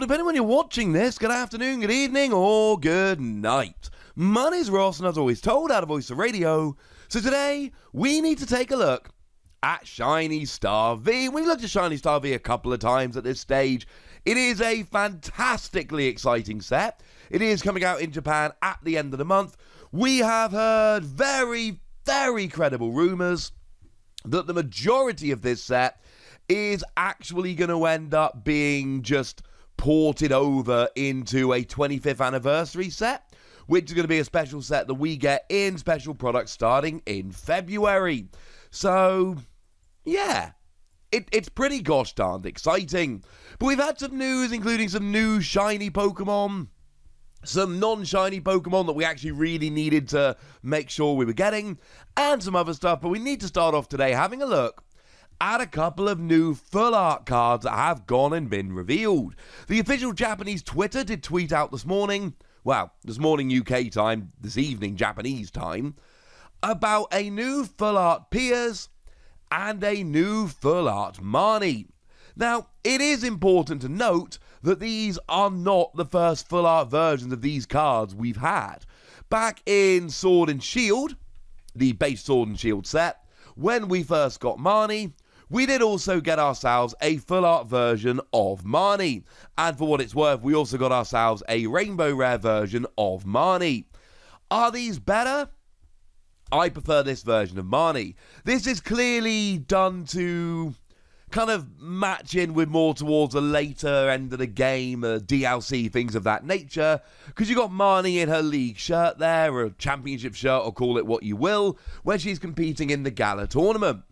depending when you're watching this, good afternoon, good evening, or good night. My name's Ross, and as always told, out of Voice of Radio. So today, we need to take a look at Shiny Star V. We've looked at Shiny Star V a couple of times at this stage. It is a fantastically exciting set. It is coming out in Japan at the end of the month. We have heard very, very credible rumours that the majority of this set is actually going to end up being just ported over into a 25th anniversary set, which is going to be a special set that we get in special products starting in February. So, yeah, it's pretty gosh darned exciting. But we've had some news, including some new shiny Pokemon, some non-shiny Pokemon that we actually really needed to make sure we were getting, and some other stuff. But we need to start off today having a look at a couple of new full art cards that have gone and been revealed. The official Japanese Twitter did tweet out this morning, well, this morning UK time, this evening Japanese time, about a new full art Piers and a new full art Marnie. Now, it is important to note that these are not the first full art versions of these cards we've had. Back in Sword and Shield, the base Sword and Shield set, when we first got Marnie, we did also get ourselves a full art version of Marnie. And for what it's worth, we also got ourselves a Rainbow Rare version of Marnie. Are these better? I prefer this version of Marnie. This is clearly done to kind of match in with more towards the later end of the game, DLC, things of that nature, because you got Marnie in her league shirt there, or a championship shirt, or call it what you will, where she's competing in the Gala tournament,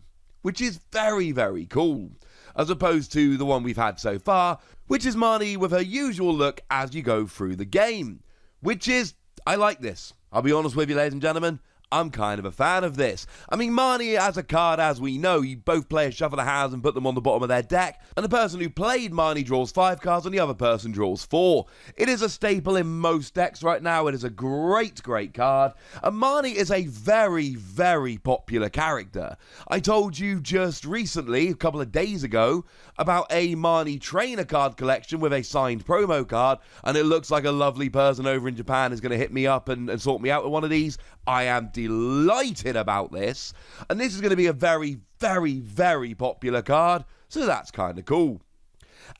which is very, very cool, as opposed to the one we've had so far, which is Marnie with her usual look as you go through the game, which is, I like this. I'll be honest with you, ladies and gentlemen, I'm kind of a fan of this. I mean, Marnie as a card, as we know, you both players shuffle the hands and put them on the bottom of their deck, and the person who played Marnie draws 5 cards and the other person draws 4. It is a staple in most decks right now. It is a great, great card, and Marnie is a very, very popular character. I told you just recently, a couple of days ago, about a Marnie trainer card collection with a signed promo card, and it looks like a lovely person over in Japan is going to hit me up and sort me out with one of these. I am delighted about this, and this is going to be a very, very, very popular card, so that's kind of cool.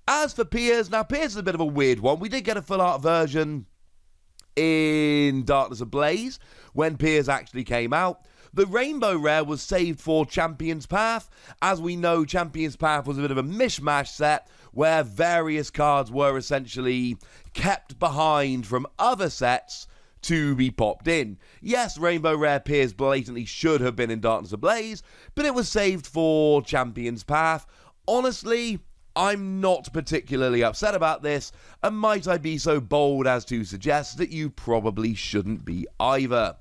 As for Piers, now Piers is a bit of a weird one. We did get a full art version in Darkness Ablaze when Piers actually came out. The Rainbow Rare was saved for Champion's Path. As we know, Champion's Path was a bit of a mishmash set where various cards were essentially kept behind from other sets to be popped in. Yes, Rainbow Rare Piers blatantly should have been in Darkness Ablaze, but it was saved for Champion's Path. Honestly, I'm not particularly upset about this, and might I be so bold as to suggest that you probably shouldn't be either.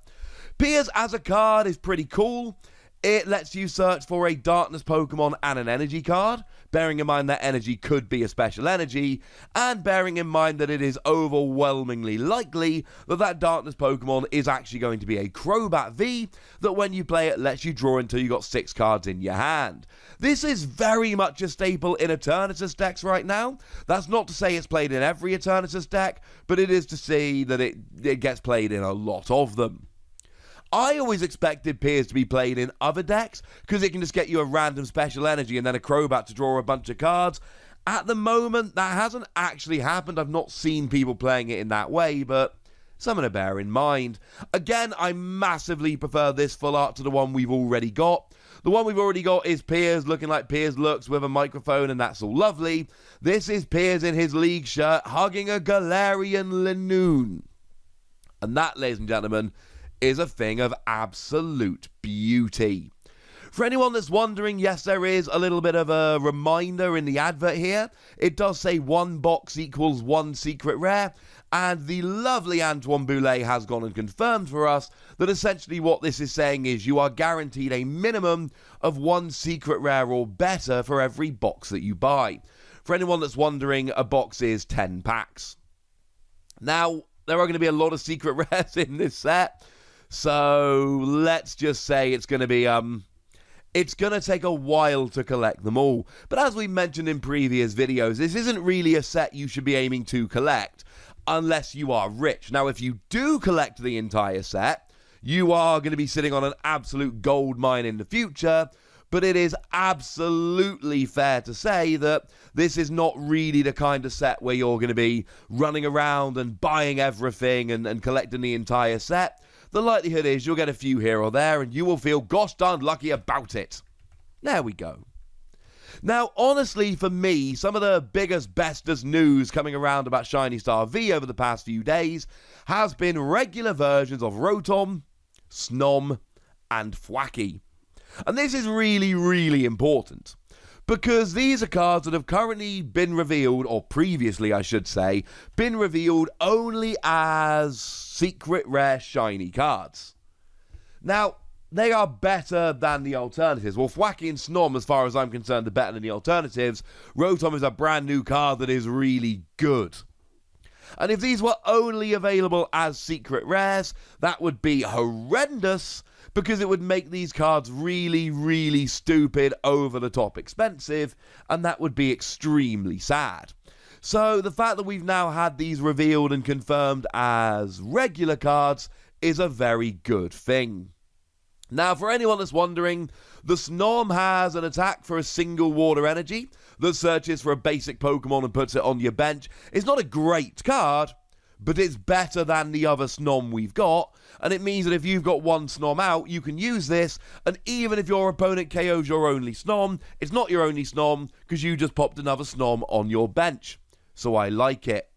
Piers as a card is pretty cool. It lets you search for a Darkness Pokemon and an Energy card, bearing in mind that Energy could be a special energy, and bearing in mind that it is overwhelmingly likely that that Darkness Pokemon is actually going to be a CROBAT V, that when you play it lets you draw until you got 6 cards in your hand. This is very much a staple in Eternatus decks right now. That's not to say it's played in every Eternatus deck, but it is to say that it gets played in a lot of them. I always expected Piers to be played in other decks, because it can just get you a random special energy and then a Crobat to draw a bunch of cards. At the moment, that hasn't actually happened. I've not seen people playing it in that way, but something to bear in mind. Again, I massively prefer this full art to the one we've already got. The one we've already got is Piers looking like Piers looks with a microphone, and that's all lovely. This is Piers in his league shirt hugging a Galarian Linoon. And that, ladies and gentlemen, is a thing of absolute beauty. For anyone that's wondering, yes, there is a little bit of a reminder in the advert here. It does say 1 box equals 1 secret rare, and the lovely Antoine Boulet has gone and confirmed for us that essentially what this is saying is you are guaranteed a minimum of 1 secret rare or better for every box that you buy. For anyone that's wondering, a box is 10 packs. Now, there are going to be a lot of secret rares in this set, so let's just say it's going to be it's going to take a while to collect them all. But as we mentioned in previous videos, this isn't really a set you should be aiming to collect unless you are rich. Now, if you do collect the entire set, you are going to be sitting on an absolute gold mine in the future. But it is absolutely fair to say that this is not really the kind of set where you're going to be running around and buying everything and collecting the entire set. The likelihood is you'll get a few here or there and you will feel gosh darn lucky about it. There we go. Now, honestly, for me, some of the biggest, bestest news coming around about Shiny Star V over the past few days has been regular versions of Rotom, Snom, and Thwackey. And this is really, really important, because these are cards that have currently been revealed, or previously I should say, been revealed only as secret rare shiny cards. Now, they are better than the alternatives. Well, Thwackey and Snom, as far as I'm concerned, are better than the alternatives. Rotom is a brand new card that is really good. And if these were only available as secret rares, that would be horrendous, because it would make these cards really, really stupid, over-the-top expensive, and that would be extremely sad. So the fact that we've now had these revealed and confirmed as regular cards is a very good thing. Now, for anyone that's wondering, the Snom has an attack for a single water energy that searches for a basic Pokemon and puts it on your bench. It's not a great card, but it's better than the other Snom we've got, and it means that if you've got one Snom out, you can use this, and even if your opponent KOs your only Snom, it's not your only Snom, because you just popped another Snom on your bench. So I like it.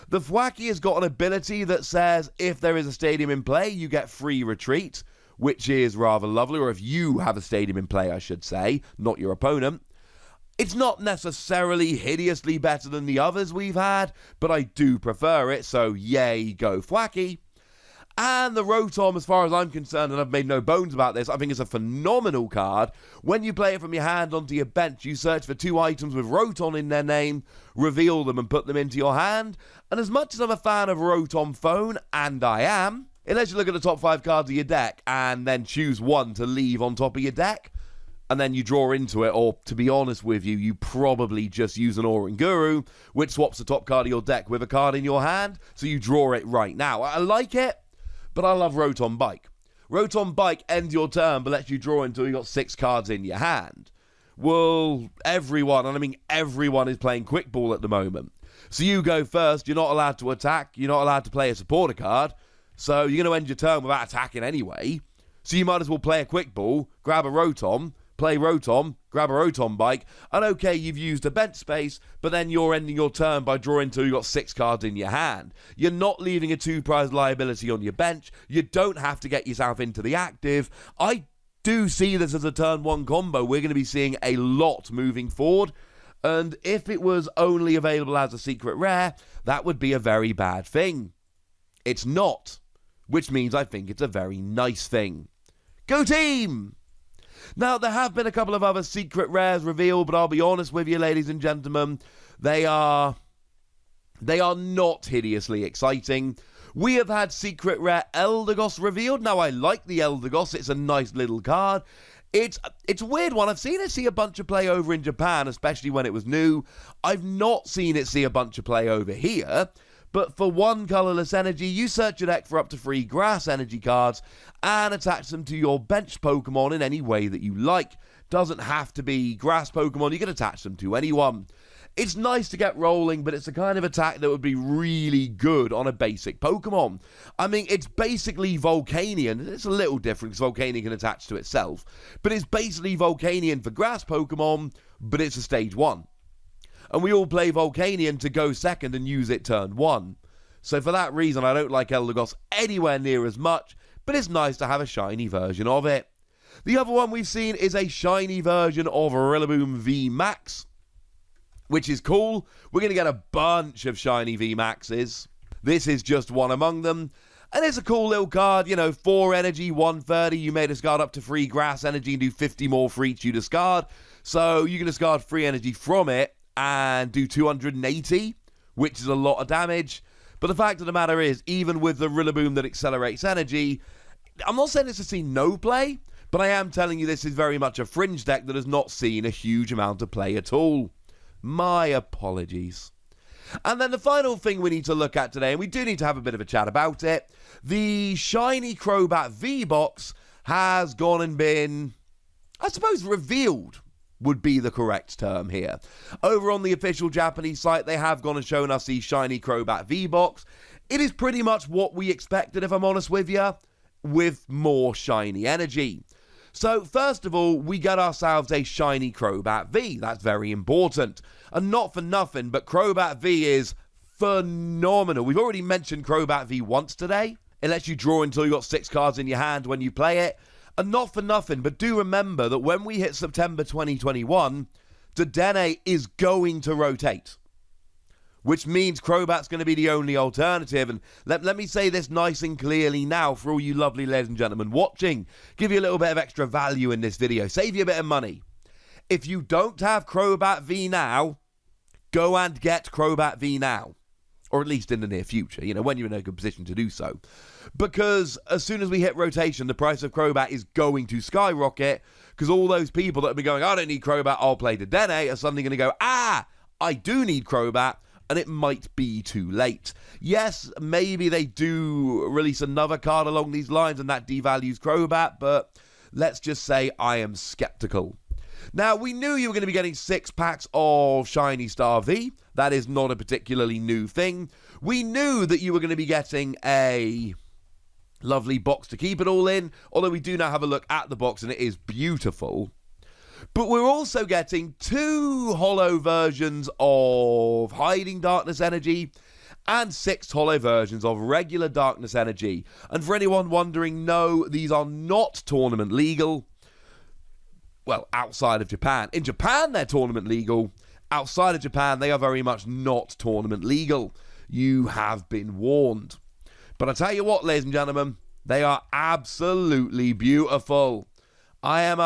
The Thwackey has got an ability that says if there is a stadium in play, you get free retreat, which is rather lovely, or if you have a stadium in play, I should say, not your opponent. It's not necessarily hideously better than the others we've had, but I do prefer it, so yay, go Thwackey. And the Rotom, as far as I'm concerned, and I've made no bones about this, I think it's a phenomenal card. When you play it from your hand onto your bench, you search for 2 items with Rotom in their name, reveal them and put them into your hand. And as much as I'm a fan of Rotom Phone, and I am, it lets you look at the top 5 cards of your deck and then choose one to leave on top of your deck. And then you draw into it, or to be honest with you, you probably just use an Oranguru, which swaps the top card of your deck with a card in your hand, so you draw it right now. I like it, but I love Rotom Bike. Rotom Bike ends your turn, but lets you draw until you've got 6 cards in your hand. Well, everyone, and I mean everyone, is playing Quick Ball at the moment. So you go first, you're not allowed to attack, you're not allowed to play a supporter card, so you're going to end your turn without attacking anyway. So you might as well play a Quick Ball, grab a Rotom, play Rotom, grab a Rotom Bike, and okay, you've used a bench space, but then you're ending your turn by drawing till you've got 6 cards in your hand. You're not leaving a 2-prize liability on your bench. You don't have to get yourself into the active. I do see this as a turn 1 combo. We're going to be seeing a lot moving forward, and if it was only available as a secret rare, that would be a very bad thing. It's not, which means I think it's a very nice thing. Go team! Now, there have been a couple of other secret rares revealed, but I'll be honest with you, ladies and gentlemen, they are not hideously exciting. We have had secret rare Eldegoss revealed. Now, I like the Eldegoss. It's a nice little card. It's a weird one. I've seen it see a bunch of play over in Japan, especially when it was new. I've not seen it see a bunch of play over here. But for 1 colourless energy, you search your deck for up to 3 grass energy cards and attach them to your bench Pokemon in any way that you like. Doesn't have to be grass Pokemon, you can attach them to anyone. It's nice to get rolling, but it's the kind of attack that would be really good on a basic Pokemon. I mean, it's basically Volcanion. It's a little different because Volcanion can attach to itself. But it's basically Volcanion for grass Pokemon, but it's a stage 1. And we all play Volcanion to go second and use it turn 1. So for that reason, I don't like Eldegoss anywhere near as much, but it's nice to have a shiny version of it. The other one we've seen is a shiny version of Rillaboom V Max, which is cool. We're going to get a bunch of shiny V Maxes. This is just one among them. And it's a cool little card, 4 energy, 130. You may discard up to 3 grass energy and do 50 more for each you discard. So you can discard 3 energy from it and do 280, which is a lot of damage. But the fact of the matter is, even with the Rillaboom that accelerates energy, I'm not saying it's to see no play, But I am telling you this is very much a fringe deck that has not seen a huge amount of play at all. My apologies. And then the final thing we need to look at today, and we do need to have a bit of a chat about it, the shiny CROBAT V-Box has gone and been, I suppose, revealed would be the correct term here. Over on the official Japanese site, they have gone and shown us the shiny CROBAT V-Box. It is pretty much what we expected, if I'm honest with you, with more shiny energy. So, first of all, we got ourselves a shiny CROBAT V. That's very important. And not for nothing, but CROBAT V is phenomenal. We've already mentioned CROBAT V once today. It lets you draw until you've got 6 cards in your hand when you play it. And not for nothing, but do remember that when we hit September 2021, Dedenne is going to rotate. Which means CROBAT's going to be the only alternative. And let me say this nice and clearly now for all you lovely ladies and gentlemen watching. Give you a little bit of extra value in this video. Save you a bit of money. If you don't have CROBAT V now, go and get CROBAT V now. Or at least in the near future, you know, when you're in a good position to do so. Because as soon as we hit rotation, the price of CROBAT is going to skyrocket. Because all those people that have been going, I don't need CROBAT, I'll play Dedenne, are suddenly going to go, I do need CROBAT. And it might be too late. Yes, maybe they do release another card along these lines and that devalues CROBAT, but let's just say I am skeptical. Now, we knew you were going to be getting 6 packs of Shiny Star V. That is not a particularly new thing. We knew that you were going to be getting a lovely box to keep it all in, although we do now have a look at the box and it is beautiful. But we're also getting 2 holo versions of Hiding Darkness Energy and 6 holo versions of regular Darkness Energy. And for anyone wondering, no, these are not tournament legal. Well, outside of Japan. In Japan, they're tournament legal. Outside of Japan, they are very much not tournament legal. You have been warned. But I tell you what, ladies and gentlemen, they are absolutely beautiful. I'm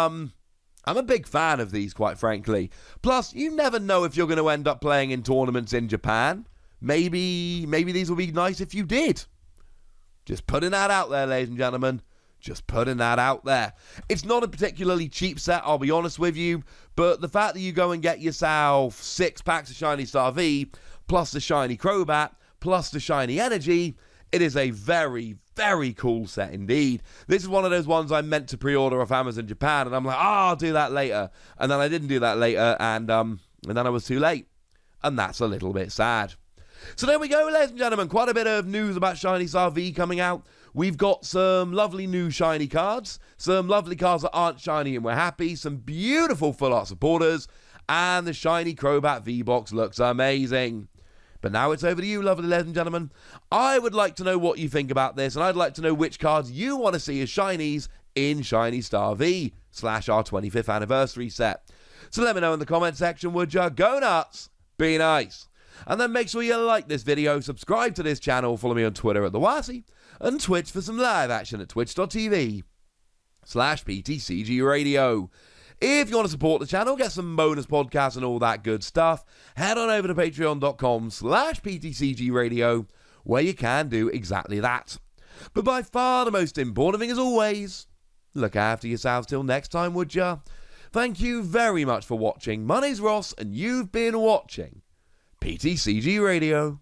a big fan of these, quite frankly. Plus, you never know if you're going to end up playing in tournaments in Japan. Maybe these will be nice if you did. Just putting that out there, ladies and gentlemen. Just putting that out there. It's not a particularly cheap set, I'll be honest with you. But the fact that you go and get yourself 6 packs of Shiny Star V, plus the Shiny CROBAT, plus the Shiny Energy, it is a very, very cool set indeed. This is one of those ones I meant to pre-order off Amazon Japan, and I'm like, I'll do that later. And then I didn't do that later, and then I was too late. And that's a little bit sad. So there we go, ladies and gentlemen. Quite a bit of news about Shiny Star V coming out. We've got some lovely new shiny cards, some lovely cards that aren't shiny and we're happy, some beautiful full art supporters, and the shiny CROBAT V-Box looks amazing. But now it's over to you, lovely ladies and gentlemen. I would like to know what you think about this, and I'd like to know which cards you want to see as shinies in Shiny Star V / our 25th anniversary set. So let me know in the comment section, would ya? Go nuts, be nice. And then make sure you like this video, subscribe to this channel, follow me on Twitter at TheWassy, and Twitch for some live action at twitch.tv/PTCG Radio. If you want to support the channel, get some bonus podcasts and all that good stuff, head on over to patreon.com/PTCG Radio, where you can do exactly that. But by far the most important thing, as always, look after yourselves till next time, would ya? Thank you very much for watching. My name's Ross, and you've been watching PTCG Radio.